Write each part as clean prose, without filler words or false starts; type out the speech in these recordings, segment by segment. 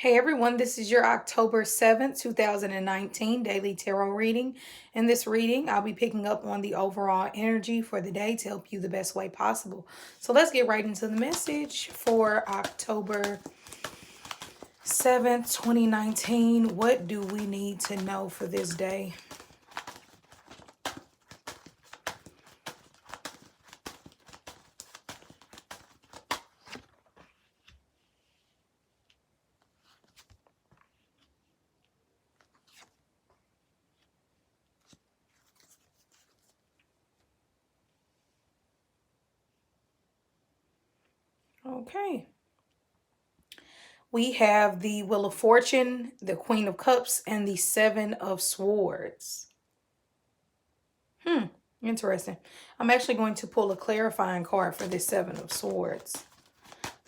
Hey everyone, this is your October 7th, 2019 daily tarot reading. In this reading, I'll be picking up on the overall energy for the day to help you the best way possible. So let's get right into the message for October 7th, 2019. What do we need to know for this day? Okay. We have the Wheel of Fortune, the Queen of Cups, and the Seven of Swords. Interesting. I'm actually going to pull a clarifying card for this Seven of Swords.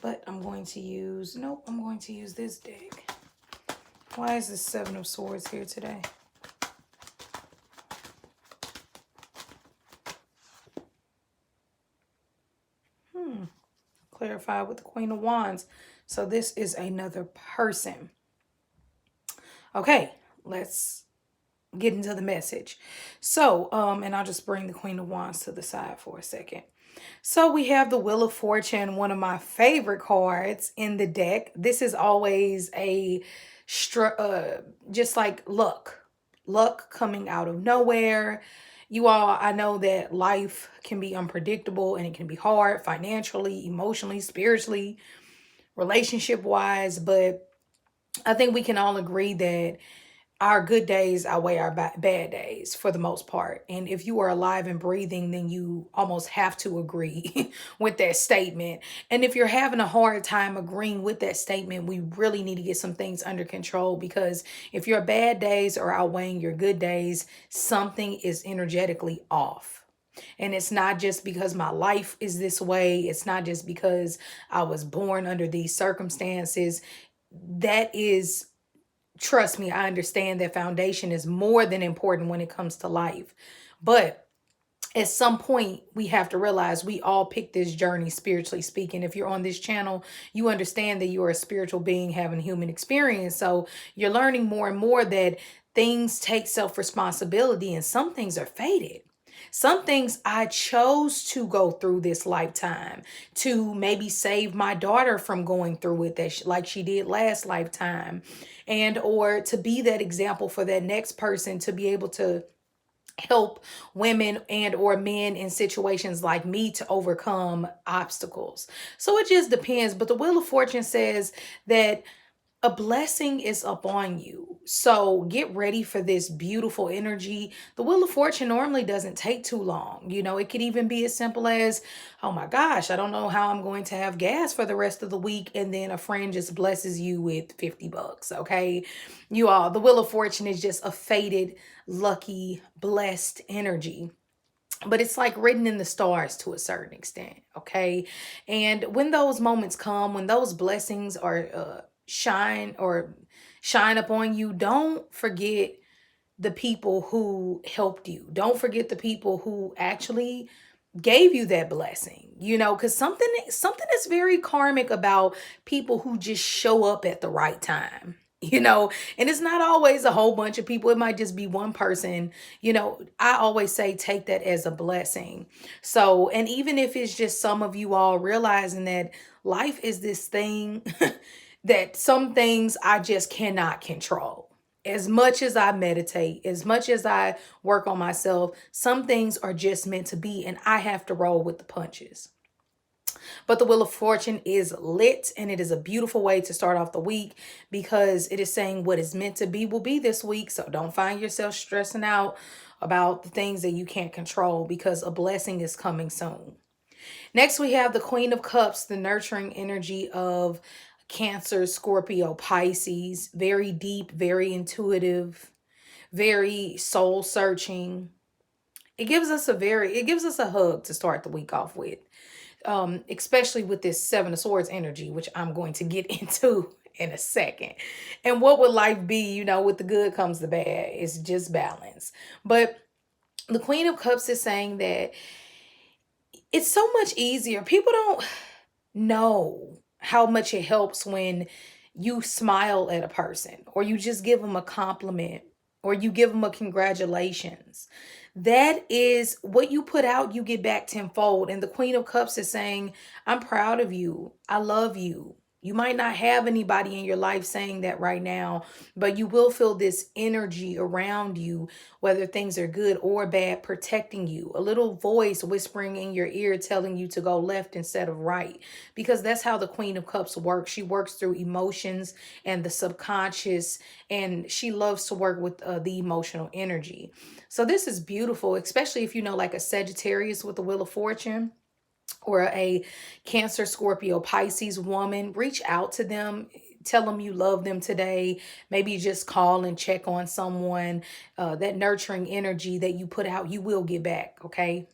But I'm going to use, nope, I'm going to use this deck. Why is this Seven of Swords here today? Clarify with the Queen of Wands. So this is another person. Okay, let's get into the message. So, and I'll just bring the Queen of Wands to the side for a second. So we have the Wheel of Fortune, one of my favorite cards in the deck. This is always a just like luck coming out of nowhere. You all, I know that life can be unpredictable and it can be hard financially, emotionally, spiritually, relationship wise, but I think we can all agree that our good days outweigh our bad days for the most part. And if you are alive and breathing, then you almost have to agree with that statement. And if you're having a hard time agreeing with that statement, we really need to get some things under control, because if your bad days are outweighing your good days, something is energetically off. And it's not just because my life is this way. It's not just because I was born under these circumstances. That is, trust me, I understand that foundation is more than important when it comes to life. But at some point, we have to realize we all pick this journey, spiritually speaking. If you're on this channel, you understand that you are a spiritual being having human experience. So you're learning more and more that things take self-responsibility and some things are fated. Some things I chose to go through this lifetime to maybe save my daughter from going through it like she did last lifetime, and or to be that example for that next person to be able to help women and or men in situations like me to overcome obstacles. So it just depends. But the Wheel of Fortune says that a blessing is upon you. So get ready for this beautiful energy. The Wheel of Fortune normally doesn't take too long. You know, it could even be as simple as, oh my gosh, I don't know how I'm going to have gas for the rest of the week. And then a friend just blesses you with 50 bucks. Okay. You all, the Wheel of Fortune is just a fated, lucky, blessed energy, but it's like written in the stars to a certain extent. Okay. And when those moments come, when those blessings are shine upon you, don't forget the people who helped you. Don't forget the people who actually gave you that blessing. You know, because something is very karmic about people who just show up at the right time. You know, and it's not always a whole bunch of people. It might just be one person. You know, I always say take that as a blessing. So, and even if it's just some of you all realizing that life is this thing that some things I just cannot control. As much as I meditate, as much as I work on myself, some things are just meant to be, and I have to roll with the punches. But the Wheel of Fortune is lit, and it is a beautiful way to start off the week, because it is saying what is meant to be will be this week. So don't find yourself stressing out about the things that you can't control, because a blessing is coming soon. Next, we have the Queen of Cups, the nurturing energy of Cancer, Scorpio, Pisces. Very deep, very intuitive, very soul searching. It gives us a hug to start the week off with. Especially with this Seven of Swords energy, which I'm going to get into in a second. And what would life be? You know, with the good comes the bad. It's just balance. But the Queen of Cups is saying that it's so much easier. People don't know how much it helps when you smile at a person, or you just give them a compliment, or you give them a congratulations. That is what you put out, you get back tenfold. And the Queen of Cups is saying, I'm proud of you. I love you. You might not have anybody in your life saying that right now, but you will feel this energy around you, whether things are good or bad, protecting you. A little voice whispering in your ear telling you to go left instead of right, because that's how the Queen of Cups works. She works through emotions and the subconscious, and she loves to work with the emotional energy. So this is beautiful, especially if you know, like a Sagittarius with the Wheel of Fortune, or a Cancer, Scorpio, Pisces woman. Reach out to them. Tell them you love them today. Maybe just call and check on someone. That nurturing energy that you put out, you will get back. Okay.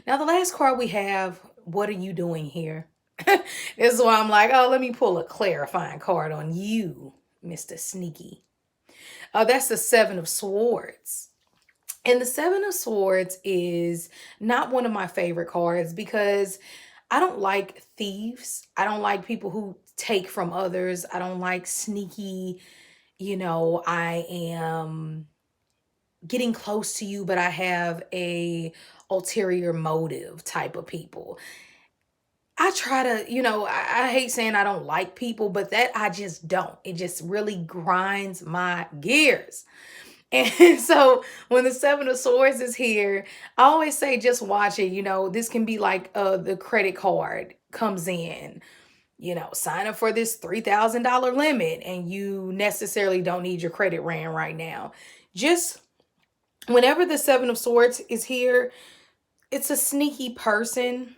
Now, the last card we have, what are you doing here? This is why I'm like, oh, let me pull a clarifying card on you, Mr. Sneaky. That's the Seven of Swords. And the Seven of Swords is not one of my favorite cards because I don't like thieves. I don't like people who take from others. I don't like sneaky, I am getting close to you, but I have a ulterior motive type of people. I try to, I hate saying I don't like people, but that I just don't. It just really grinds my gears. And so when the Seven of Swords is here, I always say just watch it. This can be like the credit card comes in, sign up for this $3,000 limit, and you necessarily don't need your credit ran right now. Just whenever the Seven of Swords is here, it's a sneaky person.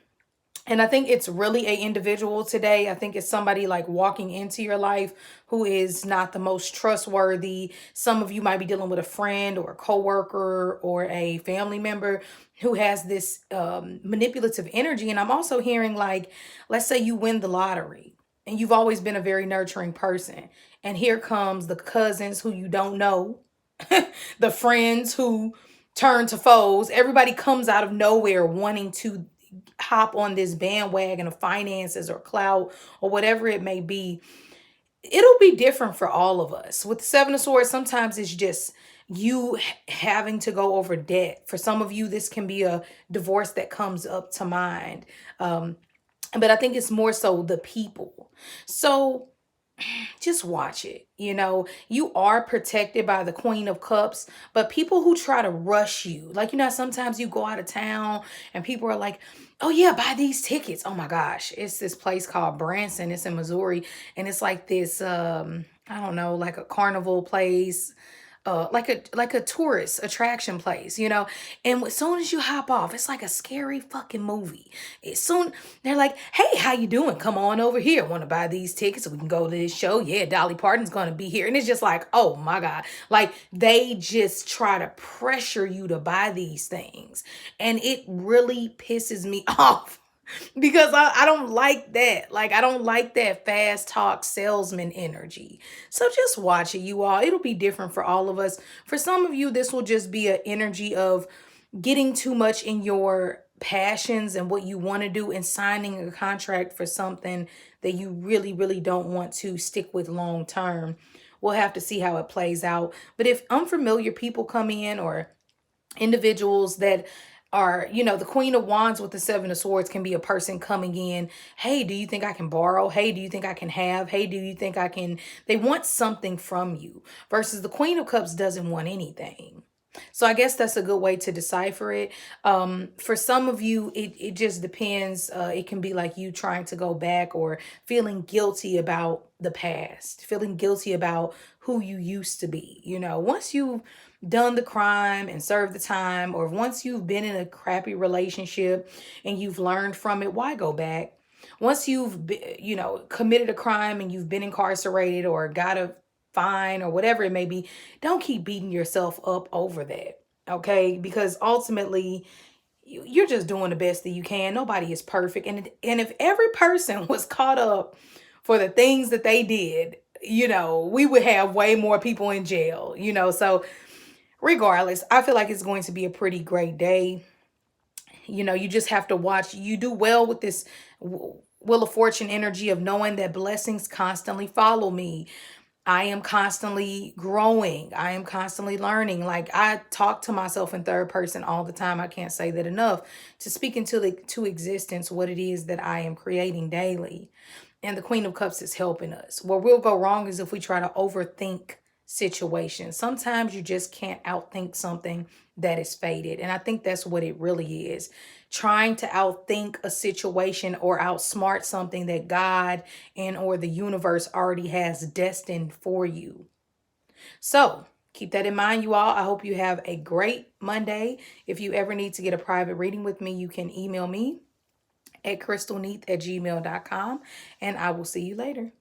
And I think it's really a individual today. I think it's somebody like walking into your life who is not the most trustworthy. Some of you might be dealing with a friend or a coworker or a family member who has this manipulative energy. And I'm also hearing, like, let's say you win the lottery and you've always been a very nurturing person. And here comes the cousins who you don't know, the friends who turn to foes. Everybody comes out of nowhere wanting to hop on this bandwagon of finances or clout or whatever it may be. It'll be different for all of us. With the Seven of Swords, sometimes it's just you having to go over debt. For some of you, this can be a divorce that comes up to mind. But I think it's more so the people. So just watch it. You are protected by the Queen of Cups, but people who try to rush you, like, sometimes you go out of town and people are like, oh yeah, buy these tickets. Oh my gosh, it's this place called Branson. It's in Missouri, and it's like this I don't know, like a carnival place, like a tourist attraction place, and as soon as you hop off, it's like a scary fucking movie. It's soon they're like, hey, how you doing? Come on over here. Want to buy these tickets so we can go to this show? Yeah, Dolly Parton's gonna be here. And it's just like, oh my God. Like, they just try to pressure you to buy these things. And it really pisses me off because I don't like that. Like, I don't like that fast talk salesman energy. So just watch it, you all. It'll be different for all of us. For some of you, this will just be an energy of getting too much in your passions and what you want to do and signing a contract for something that you really, really don't want to stick with long term. We'll have to see how it plays out. But if unfamiliar people come in, or individuals that are, the Queen of Wands with the Seven of Swords can be a person coming in. Hey, do you think I can borrow? Hey, do you think I can have? Hey, do you think I can? They want something from you, versus the Queen of Cups doesn't want anything. So I guess that's a good way to decipher it. For some of you, it just depends. It can be like you trying to go back, or feeling guilty about the past, feeling guilty about who you used to be. Once you've done the crime and served the time, or once you've been in a crappy relationship and you've learned from it, why go back? Once you've committed a crime and you've been incarcerated or got a fine or whatever it may be, don't keep beating yourself up over that. Okay? Because ultimately, you're just doing the best that you can. Nobody is perfect. And if every person was caught up for the things that they did, we would have way more people in jail. So regardless, I feel like it's going to be a pretty great day. You just have to watch. You do well with this Wheel of Fortune energy of knowing that blessings constantly follow me. I am constantly growing. I am constantly learning. Like, I talk to myself in third person all the time. I can't say that enough, to speak into to existence what it is that I am creating daily. And the Queen of Cups is helping us. Where we'll go wrong is if we try to overthink situations. Sometimes you just can't outthink something that is fated. And I think that's what it really is. Trying to outthink a situation or outsmart something that God and or the universe already has destined for you. So keep that in mind, you all. I hope you have a great Monday. If you ever need to get a private reading with me, you can email me at crystalneath@gmail.com, and I will see you later.